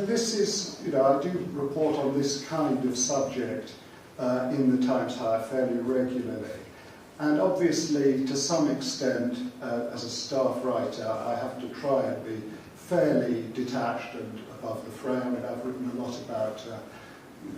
This is, I do report on this kind of subject in the Times Higher fairly regularly. And obviously, to some extent, as a staff writer, I have to try and be fairly detached and above the fray. I mean, I've written a lot about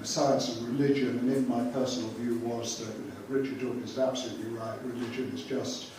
science and religion, and if my personal view was that Richard Dawkins is absolutely right, religion is just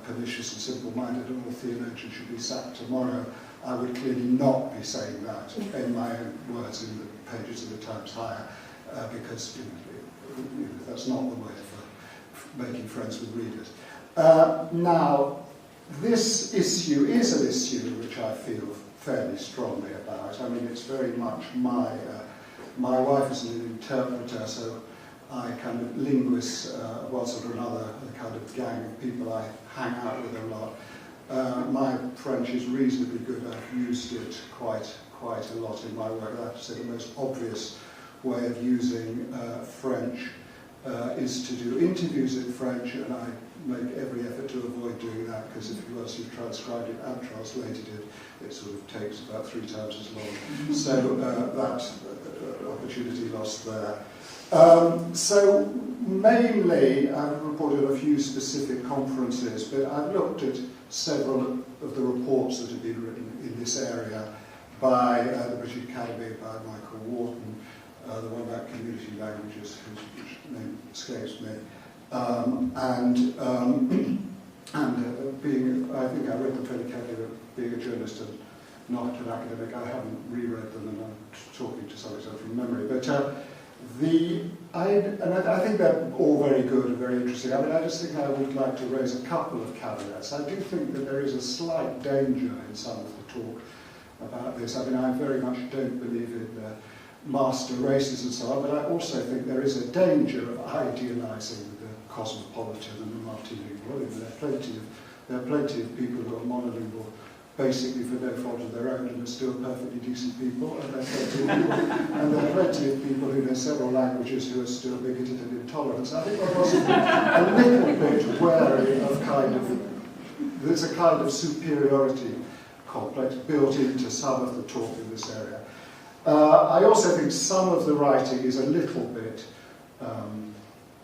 pernicious and simple-minded, and all theologians should be sacked tomorrow, I would clearly not be saying that in my own words in the pages of the Times Higher, because that's not the way for making friends with readers. Now, this issue is an issue which I feel fairly strongly about. I mean, it's very much my wife is an interpreter, so I kind of linguists, one sort or another, a kind of gang of people I hang out with a lot. My French is reasonably good. I've used it quite a lot in my work. I have to say the most obvious way of using French is to do interviews in French, and I make every effort to avoid doing that, because if once you've transcribed it and translated it, it sort of takes about 3 times as long. So that opportunity lost there. So mainly I've reported a few specific conferences, but I've looked at several of the reports that have been written in this area by the British Academy, by Michael Wharton, the one about community languages, whose name escapes me, being, I think I read them fairly carefully, but being a journalist and not an academic, I haven't reread them, and I'm talking to some extent from memory. But I think they're all very good and very interesting. I mean, I just think I would like to raise a couple of caveats. I do think that there is a slight danger in some of the talk about this. I mean, I very much don't believe in master races and so on, but I also think there is a danger of idealising the cosmopolitan and the multilingual. There are plenty of people who are monolingual basically for no fault of their own and are still perfectly decent people, and there are plenty of people who know several languages who are still bigoted and intolerant. So I think one must be a little bit wary of there's a kind of superiority complex built into some of the talk in this area. I also think some of the writing is a little bit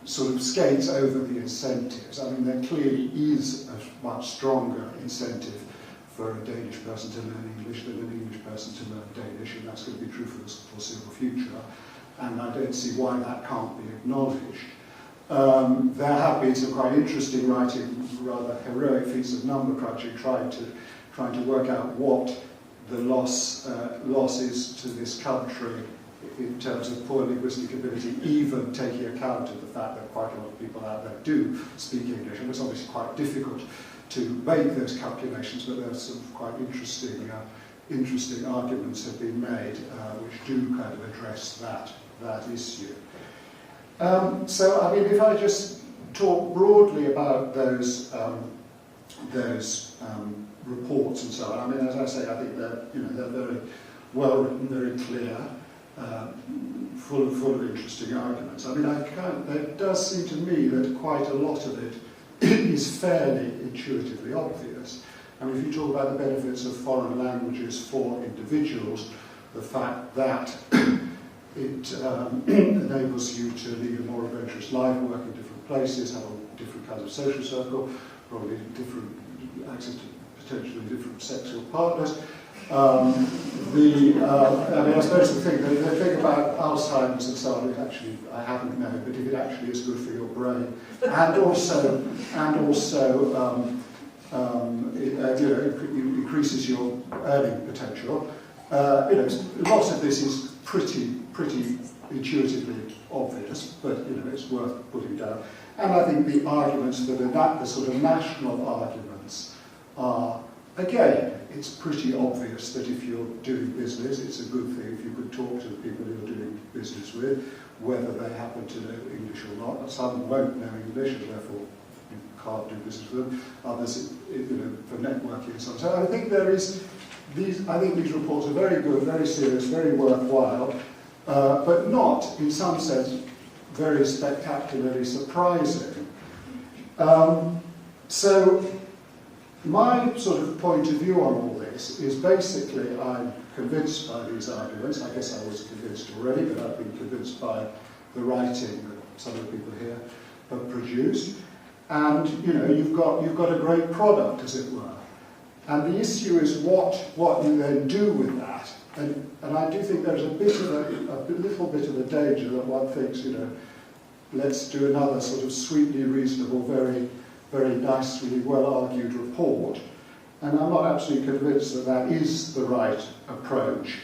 sort of skates over the incentives. I mean, there clearly is a much stronger incentive for a Danish person to learn English than an English person to learn Danish, and that's going to be true for the foreseeable future, and I don't see why that can't be acknowledged. There have been some quite interesting writing, rather heroic feats of number crunching, trying to work out what the loss is to this country in terms of poor linguistic ability, even taking account of the fact that quite a lot of people out there do speak English, and it's obviously quite difficult to make those calculations, but there are some quite interesting arguments have been made which do kind of address that issue. So, I mean, if I just talk broadly about those reports and so on, I mean, as I say, I think they're very well written, very clear, full of interesting arguments. I mean, it does seem to me that quite a lot of it is fairly intuitively obvious. I mean, if you talk about the benefits of foreign languages for individuals, the fact that it enables you to lead a more adventurous life, work in different places, have a different kinds of social circle, probably different access to potentially different sexual partners. I mean, I suppose the thing about Alzheimer's and so on, it actually, I haven't known, but if it actually is good for your brain, and also it increases your earning potential. A lot of this is pretty intuitively obvious, but it's worth putting down. And I think the arguments that are the sort of national arguments are, again, it's pretty obvious that if you're doing business, it's a good thing if you could talk to the people you're doing business with, whether they happen to know English or not. Some won't know English, and therefore you can't do business with them. Others, for networking and so on. So I think these reports are very good, very serious, very worthwhile, but not, in some sense, very spectacularly surprising. So My sort of point of view on all this is basically I'm convinced by these arguments. I guess I was convinced already, but I've been convinced by the writing that some of the people here have produced. And you know, you've got a great product, as it were. And the issue is what you then do with that. And I do think there's a little bit of a danger that one thinks, you know, let's do another sort of sweetly reasonable, very, very nicely, well-argued report. And I'm not absolutely convinced that that is the right approach.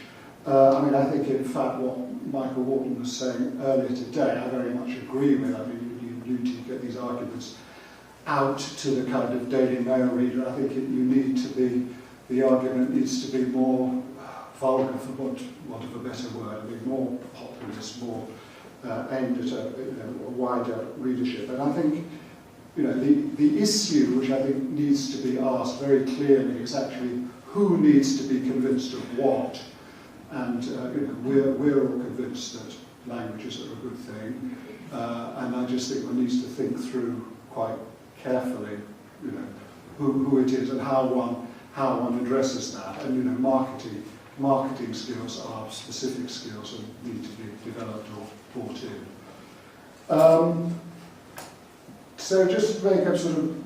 I mean, I think, in fact, what Michael Walton was saying earlier today, I very much agree with. I mean, you need to get these arguments out to the kind of Daily Mail reader. I think the argument needs to be more vulgar, for want of a better word, be more populist, more aimed at a wider readership. And I think, you know, the issue which I think needs to be asked very clearly is actually who needs to be convinced of what. And you know, we're all convinced that languages are a good thing, and I just think one needs to think through quite carefully, you know, who it is and how one addresses that. And you know, marketing skills are specific skills and need to be developed or brought in. So just to make a sort of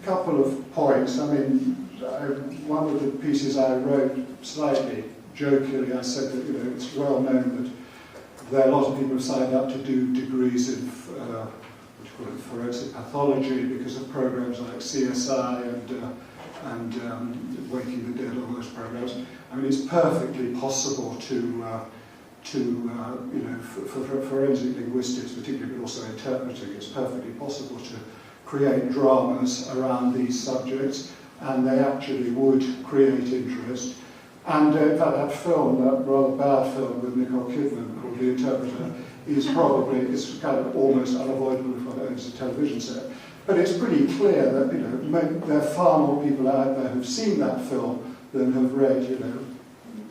couple of points. I mean, one of the pieces I wrote slightly jokingly, I said that, you know, it's well known that there are a lot of people who signed up to do degrees in forensic pathology because of programs like CSI and Waking the Dead, all those programs. I mean, it's perfectly possible to you know, for forensic linguistics particularly, but also interpreting, it's perfectly possible to create dramas around these subjects, and they actually would create interest. And in fact, that film, that rather bad film with Nicole Kidman called The Interpreter, is kind of almost unavoidable if one owns a television set. But it's pretty clear that, you know, there are far more people out there who've seen that film than have read, you know,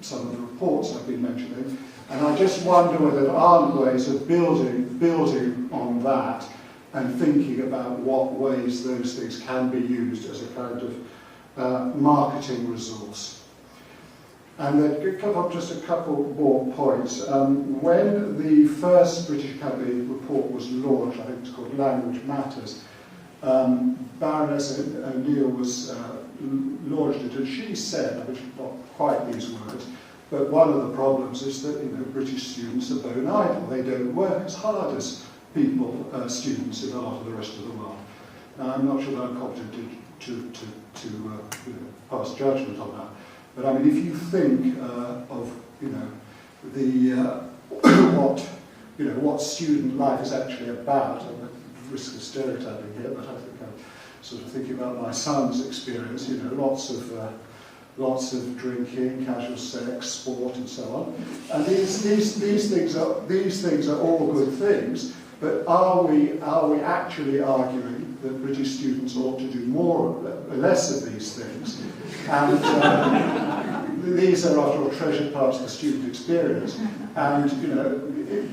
some of the reports I've been mentioning. And I just wonder whether there aren't ways of building on that and thinking about what ways those things can be used as a kind of marketing resource. And then just a couple more points. When the first British Academy report was launched, I think it's called Language Matters, Baroness O'Neill was launched it, and she said, I mean, not quite these words, but one of the problems is that, you know, British students are bone idle. They don't work as hard as students in a lot of the rest of the world. Now, I'm not sure that I'm competent to you know, pass judgment on that. But I mean, if you think of, you know, what student life is actually about, I'm at the risk of stereotyping here, but I think I'm sort of thinking about my son's experience. You know, lots of drinking, casual sex, sport, and so on. And these things are all good things. But are we actually arguing that British students ought to do less of these things? And these are, after all, treasured parts of the student experience. And, you know,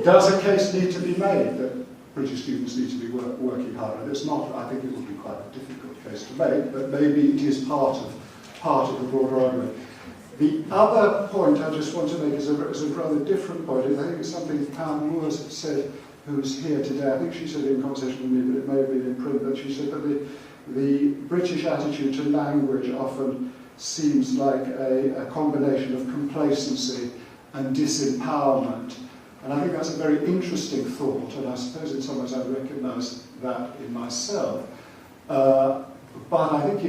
does a case need to be made that British students need to be working harder? It's not. I think it would be quite a difficult case to make, but maybe it is part of the broader argument. The other point I just want to make is a rather different point. I think it's something Pam Moores said, who's here today. I think she said it in conversation with me, but it may have been in print, but she said that the British attitude to language often seems like a combination of complacency and disempowerment. And I think that's a very interesting thought, and I suppose in some ways I recognise that in myself. But I think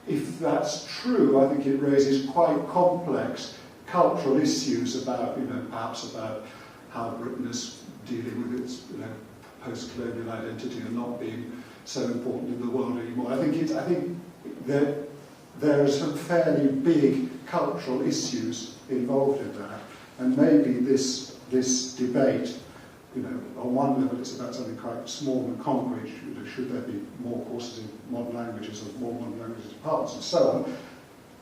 if that's true, I think it raises quite complex cultural issues about, you know, perhaps about how Britain is dealing with its, you know, post-colonial identity and not being so important in the world anymore. I think there are some fairly big cultural issues involved in that, and maybe this debate, you know, on one level it's about something quite small and concrete. You know, should there be more courses in modern languages or more modern languages departments and so on?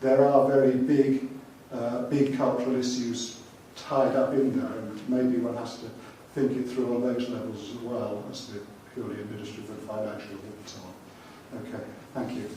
There are very big cultural issues tied up in there, and maybe one has to think it through on those levels as well as the purely administrative and financial and so on. Okay, thank you.